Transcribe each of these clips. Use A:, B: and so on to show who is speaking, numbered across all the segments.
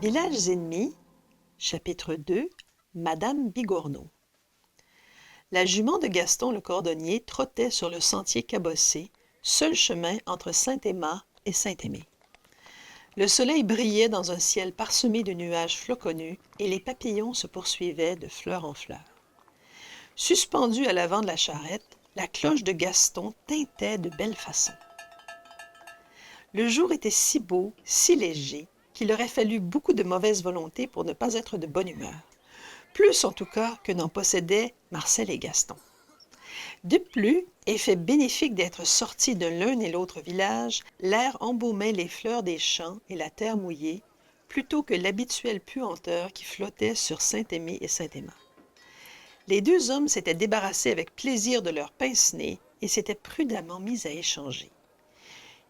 A: Villages ennemis, chapitre 2, Madame Bigorneau. La jument de Gaston le cordonnier trottait sur le sentier cabossé, seul chemin entre Saint-Aimar et Saint-Aimé. Le soleil brillait dans un ciel parsemé de nuages floconnus et les papillons se poursuivaient de fleur en fleur. Suspendue à l'avant de la charrette, la cloche de Gaston tintait de belle façon. Le jour était si beau, si léger, qu'il aurait fallu beaucoup de mauvaise volonté pour ne pas être de bonne humeur. Plus en tout cas que n'en possédaient Marcel et Gaston. De plus, effet bénéfique d'être sortis de l'un et l'autre village, l'air embaumait les fleurs des champs et la terre mouillée, plutôt que l'habituelle puanteur qui flottait sur Saint-Aimé et Saint-Aimar. Les deux hommes s'étaient débarrassés avec plaisir de leurs pince-nez et s'étaient prudemment mis à échanger.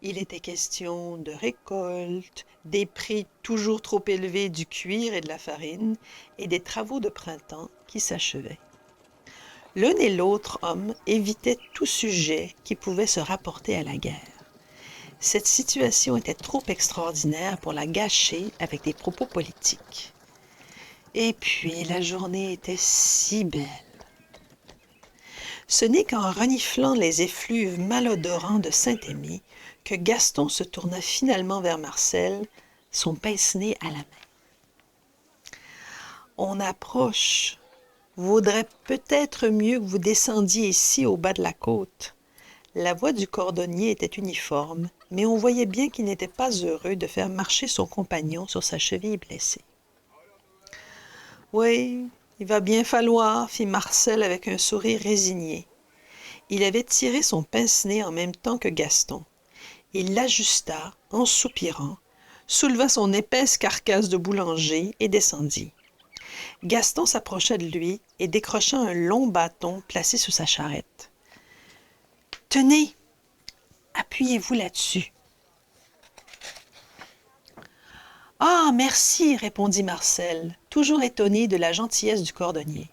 A: Il était question de récolte, des prix toujours trop élevés du cuir et de la farine, et des travaux de printemps qui s'achevaient. L'un et l'autre homme évitaient tout sujet qui pouvait se rapporter à la guerre. Cette situation était trop extraordinaire pour la gâcher avec des propos politiques. Et puis la journée était si belle. Ce n'est qu'en reniflant les effluves malodorants de Saint-Aimé que Gaston se tourna finalement vers Marcel, son pince-nez à la main. « On approche. Vaudrait peut-être mieux que vous descendiez ici au bas de la côte. » La voix du cordonnier était uniforme, mais on voyait bien qu'il n'était pas heureux de faire marcher son compagnon sur sa cheville blessée. « Oui, il va bien falloir, » fit Marcel avec un sourire résigné. Il avait tiré son pince-nez en même temps que Gaston. Il l'ajusta, en soupirant, souleva son épaisse carcasse de boulanger et descendit. Gaston s'approcha de lui et décrocha un long bâton placé sous sa charrette. « Tenez, appuyez-vous là-dessus. »« Ah, merci, » répondit Marcel, toujours étonné de la gentillesse du cordonnier.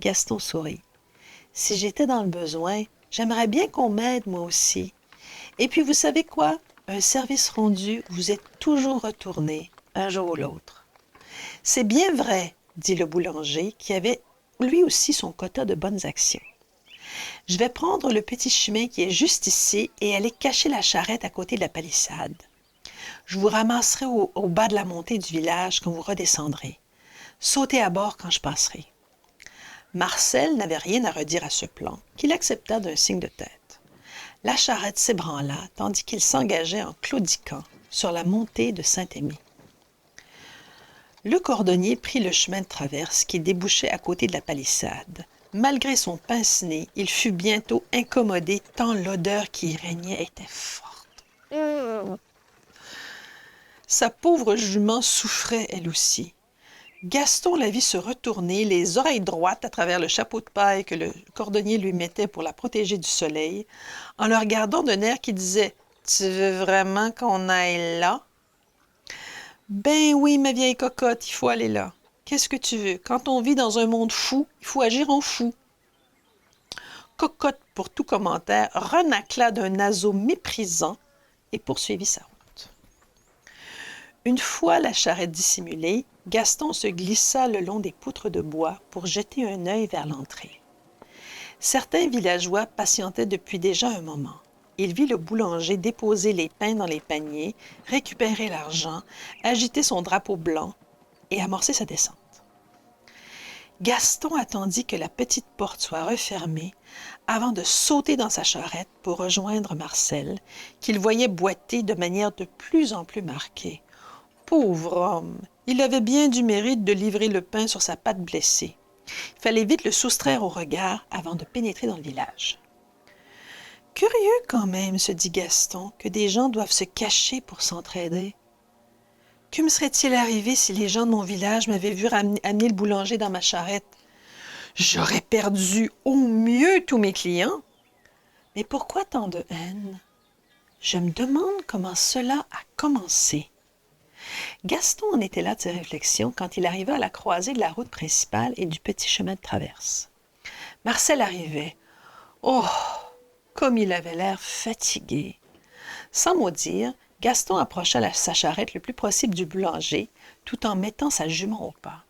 A: Gaston sourit. « Si j'étais dans le besoin, j'aimerais bien qu'on m'aide, moi aussi. Et puis, vous savez quoi? Un service rendu, vous êtes toujours retourné, un jour ou l'autre. »« C'est bien vrai, » dit le boulanger, qui avait lui aussi son quota de bonnes actions. « Je vais prendre le petit chemin qui est juste ici et aller cacher la charrette à côté de la palissade. Je vous ramasserai au bas de la montée du village quand vous redescendrez. Sautez à bord quand je passerai. » Marcel n'avait rien à redire à ce plan, qu'il accepta d'un signe de tête. La charrette s'ébranla, tandis qu'il s'engageait en claudiquant sur la montée de Saint-Aimé. Le cordonnier prit le chemin de traverse qui débouchait à côté de la palissade. Malgré son pince-nez, il fut bientôt incommodé tant l'odeur qui y régnait était forte. Sa pauvre jument souffrait elle aussi. Gaston la vit se retourner, les oreilles droites à travers le chapeau de paille que le cordonnier lui mettait pour la protéger du soleil, en le regardant d'un air qui disait « Tu veux vraiment qu'on aille là? »« Ben oui, ma vieille cocotte, il faut aller là. Qu'est-ce que tu veux? Quand on vit dans un monde fou, il faut agir en fou. » Cocotte, pour tout commentaire, renacla d'un naseau méprisant et poursuivit sa route. Une fois la charrette dissimulée, Gaston se glissa le long des poutres de bois pour jeter un œil vers l'entrée. Certains villageois patientaient depuis déjà un moment. Il vit le boulanger déposer les pains dans les paniers, récupérer l'argent, agiter son drapeau blanc et amorcer sa descente. Gaston attendit que la petite porte soit refermée avant de sauter dans sa charrette pour rejoindre Marcel, qu'il voyait boiter de manière de plus en plus marquée. Pauvre homme! Il avait bien du mérite de livrer le pain sur sa patte blessée. Il fallait vite le soustraire au regard avant de pénétrer dans le village. Curieux quand même, se dit Gaston, que des gens doivent se cacher pour s'entraider. Que me serait-il arrivé si les gens de mon village m'avaient vu amener le boulanger dans ma charrette? J'aurais perdu au mieux tous mes clients. Mais pourquoi tant de haine? Je me demande comment cela a commencé. Gaston en était là de ses réflexions quand il arriva à la croisée de la route principale et du petit chemin de traverse. Marcel arrivait. Oh, comme il avait l'air fatigué! Sans mot dire, Gaston approcha sa charrette le plus possible du boulanger, tout en mettant sa jument au pas.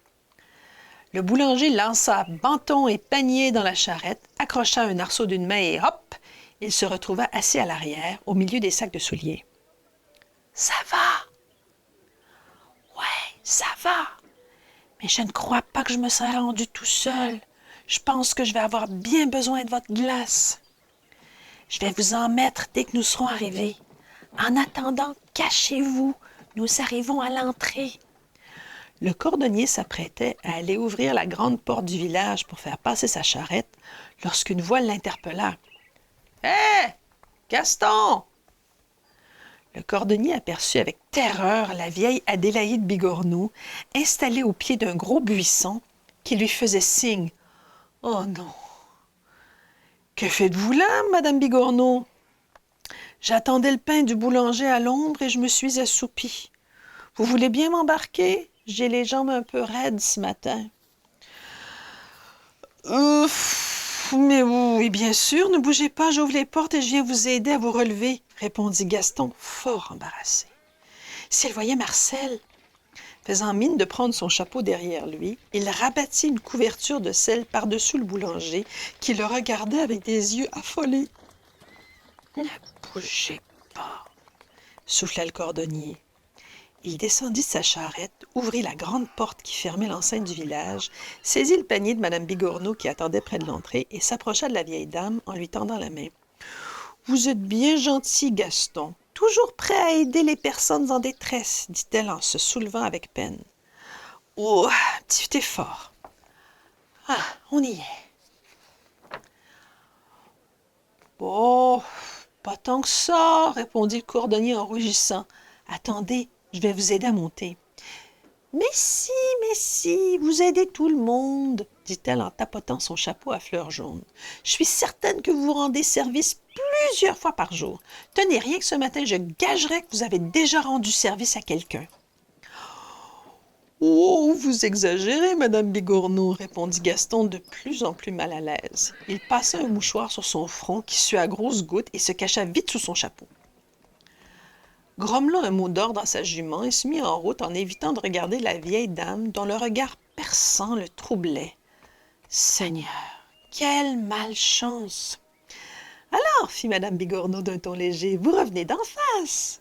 A: Le boulanger lança bâton et panier dans la charrette, accrocha un arceau d'une main et hop, il se retrouva assis à l'arrière, au milieu des sacs de souliers. « Ça va? »« Ouais, ça va. Mais je ne crois pas que je me serais rendu tout seul. Je pense que je vais avoir bien besoin de votre glace. Je vais vous en mettre dès que nous serons arrivés. En attendant, cachez-vous. Nous arrivons à l'entrée. » Le cordonnier s'apprêtait à aller ouvrir la grande porte du village pour faire passer sa charrette lorsqu'une voix l'interpella. « Hé! Gaston! » Le cordonnier aperçut avec terreur la vieille Adélaïde Bigorneau, installée au pied d'un gros buisson, qui lui faisait signe. « Oh non! Que faites-vous là, Madame Bigorneau? J'attendais le pain du boulanger à l'ombre et je me suis assoupie. Vous voulez bien m'embarquer? J'ai les jambes un peu raides ce matin. » Mais oui, bien sûr, ne bougez pas, j'ouvre les portes et je viens vous aider à vous relever, » répondit Gaston, fort embarrassé. S'il voyait Marcel, faisant mine de prendre son chapeau derrière lui, il rabattit une couverture de sel par-dessus le boulanger, qui le regardait avec des yeux affolés. « Ne bougez pas, » souffla le cordonnier. Il descendit de sa charrette, ouvrit la grande porte qui fermait l'enceinte du village, saisit le panier de Mme Bigorneau qui attendait près de l'entrée et s'approcha de la vieille dame en lui tendant la main. « Vous êtes bien gentil, Gaston, toujours prêt à aider les personnes en détresse, » dit-elle en se soulevant avec peine. « Oh, petit effort. Ah, on y est. »« Oh, pas tant que ça, » répondit le cordonnier en rougissant. « Attendez, je vais vous aider à monter. »« Mais si, vous aidez tout le monde, » dit-elle en tapotant son chapeau à fleurs jaunes. « Je suis certaine que vous vous rendez service plusieurs fois par jour. Tenez, rien que ce matin, je gagerais que vous avez déjà rendu service à quelqu'un. »« Oh, vous exagérez, Madame Bigorneau, » répondit Gaston de plus en plus mal à l'aise. Il passa un mouchoir sur son front qui sua à grosses gouttes et se cacha vite sous son chapeau. Grommela un mot d'ordre à sa jument et se mit en route en évitant de regarder la vieille dame dont le regard perçant le troublait. « Seigneur, quelle malchance! »« Alors, fit Madame Bigorneau d'un ton léger, vous revenez d'en face. »«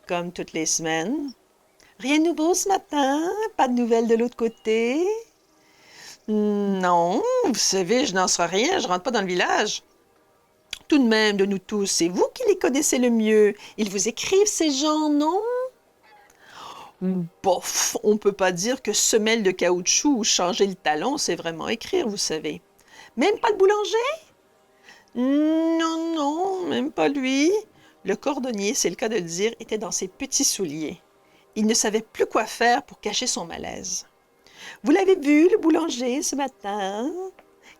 A: Comme toutes les semaines. »« Rien de nouveau ce matin? Pas de nouvelles de l'autre côté? »« Non, vous savez, je n'en sais rien, je rentre pas dans le village. » Tout de même, de nous tous, c'est vous qui les connaissez le mieux. Ils vous écrivent, ces gens, non? Bof, on ne peut pas dire que semelle de caoutchouc ou changer le talon, c'est vraiment écrire, vous savez. Même pas le boulanger? Non, même pas lui. Le cordonnier, c'est le cas de le dire, était dans ses petits souliers. Il ne savait plus quoi faire pour cacher son malaise. Vous l'avez vu, le boulanger, ce matin?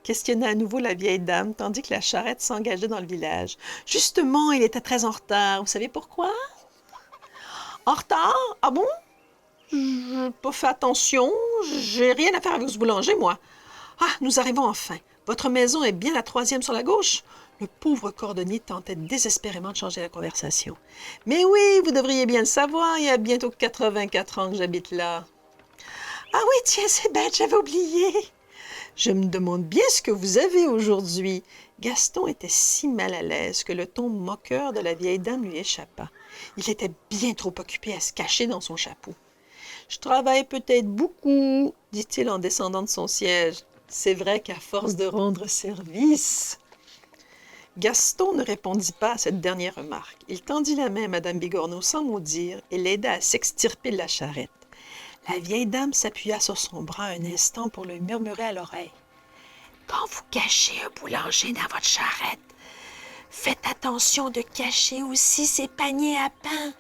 A: Questionna à nouveau la vieille dame, tandis que la charrette s'engageait dans le village. Justement, il était très en retard. Vous savez pourquoi? En retard? Ah bon? J'ai pas fait attention. J'ai rien à faire avec ce boulanger, moi. Ah, nous arrivons enfin. Votre maison est bien la 3e sur la gauche? Le pauvre cordonnier tentait désespérément de changer la conversation. Mais oui, vous devriez bien le savoir. Il y a bientôt 84 ans que j'habite là. Ah oui, tiens, c'est bête, j'avais oublié. Je me demande bien ce que vous avez aujourd'hui. Gaston était si mal à l'aise que le ton moqueur de la vieille dame lui échappa. Il était bien trop occupé à se cacher dans son chapeau. « Je travaille peut-être beaucoup, » dit-il en descendant de son siège. C'est vrai qu'à force de rendre service... Gaston ne répondit pas à cette dernière remarque. Il tendit la main à Mme Bigorneau sans mot dire et l'aida à s'extirper de la charrette. La vieille dame s'appuya sur son bras un instant pour lui murmurer à l'oreille. « Quand vous cachez un boulanger dans votre charrette, faites attention de cacher aussi ses paniers à pain. »«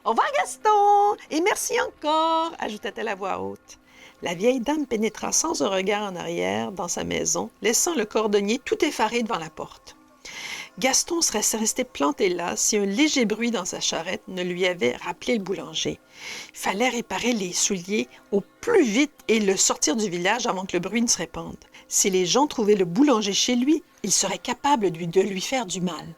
A: Au revoir, Gaston, et merci encore, » ajouta-t-elle à voix haute. La vieille dame pénétra sans un regard en arrière dans sa maison, laissant le cordonnier tout effaré devant la porte. Gaston serait resté planté là si un léger bruit dans sa charrette ne lui avait rappelé le boulanger. Il fallait réparer les souliers au plus vite et le sortir du village avant que le bruit ne se répande. Si les gens trouvaient le boulanger chez lui, ils seraient capables de lui faire du mal.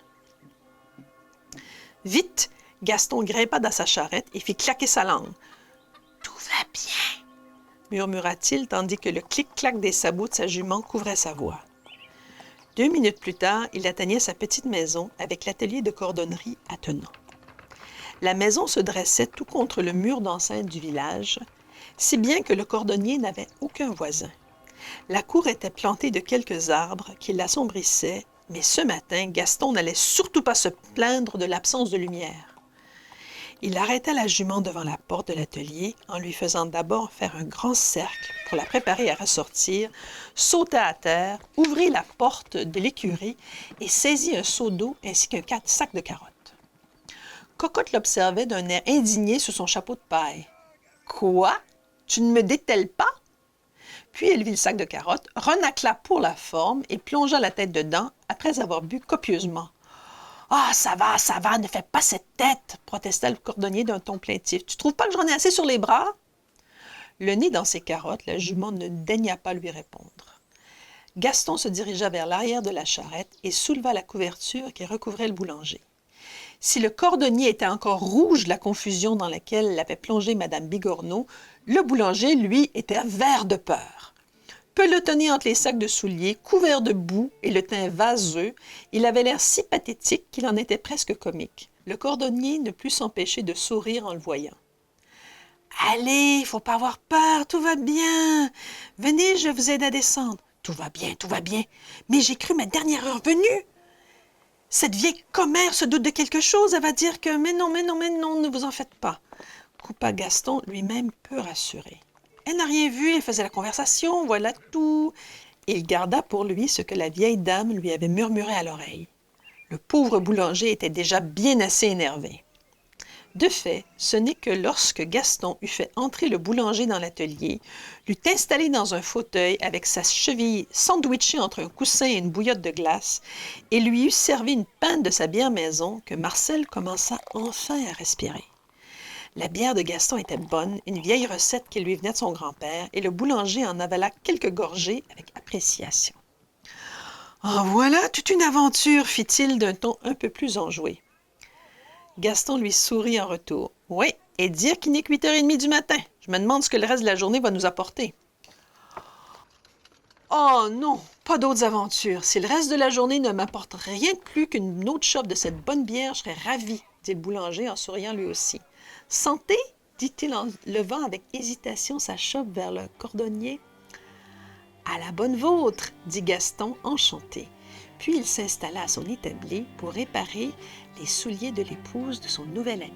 A: Vite, Gaston grimpa dans sa charrette et fit claquer sa langue. « Tout va bien, » murmura-t-il tandis que le clic-clac des sabots de sa jument couvrait sa voix. 2 minutes plus tard, il atteignait sa petite maison avec l'atelier de cordonnerie attenant. La maison se dressait tout contre le mur d'enceinte du village, si bien que le cordonnier n'avait aucun voisin. La cour était plantée de quelques arbres qui l'assombrissaient, mais ce matin, Gaston n'allait surtout pas se plaindre de l'absence de lumière. Il arrêta la jument devant la porte de l'atelier en lui faisant d'abord faire un grand cercle pour la préparer à ressortir, sauta à terre, ouvrit la porte de l'écurie et saisit un seau d'eau ainsi qu'un sac de carottes. Cocotte l'observait d'un air indigné sous son chapeau de paille. « Quoi? Tu ne me dételles pas? » Puis elle vit le sac de carottes, renacla pour la forme et plongea la tête dedans après avoir bu copieusement. « Ah, ça va, ne fais pas cette tête !» protesta le cordonnier d'un ton plaintif. « Tu trouves pas que j'en ai assez sur les bras? » Le nez dans ses carottes, la jument ne daigna pas lui répondre. Gaston se dirigea vers l'arrière de la charrette et souleva la couverture qui recouvrait le boulanger. Si le cordonnier était encore rouge de la confusion dans laquelle l'avait plongé Mme Bigorneau, le boulanger, lui, était vert de peur. Pelotonné entre les sacs de souliers, couvert de boue et le teint vaseux, il avait l'air si pathétique qu'il en était presque comique. Le cordonnier ne put s'empêcher de sourire en le voyant. « Allez, il ne faut pas avoir peur, tout va bien. Venez, je vous aide à descendre. Tout va bien, mais j'ai cru ma dernière heure venue. Cette vieille commère se doute de quelque chose, elle va dire que « mais non, ne vous en faites pas », coupa Gaston, lui-même peu rassuré. Elle n'a rien vu, elle faisait la conversation, voilà tout. Il garda pour lui ce que la vieille dame lui avait murmuré à l'oreille. Le pauvre boulanger était déjà bien assez énervé. De fait, ce n'est que lorsque Gaston eut fait entrer le boulanger dans l'atelier, l'eut installé dans un fauteuil avec sa cheville sandwichée entre un coussin et une bouillotte de glace, et lui eut servi une pinte de sa bière maison que Marcel commença enfin à respirer. La bière de Gaston était bonne, une vieille recette qui lui venait de son grand-père, et le boulanger en avala quelques gorgées avec appréciation. « En voilà toute une aventure, fit-il d'un ton un peu plus enjoué. Gaston lui sourit en retour. « Oui, et dire qu'il n'est que 8h30 du matin. Je me demande ce que le reste de la journée va nous apporter. »« Oh non, pas d'autres aventures. Si le reste de la journée ne m'apporte rien de plus qu'une autre chope de cette bonne bière, je serais ravi, dit le boulanger en souriant lui aussi. « Santé, dit-il en levant avec hésitation sa chope vers le cordonnier. « À la bonne vôtre, dit Gaston enchanté. Puis il s'installa à son établi pour réparer les souliers de l'épouse de son nouvel ami.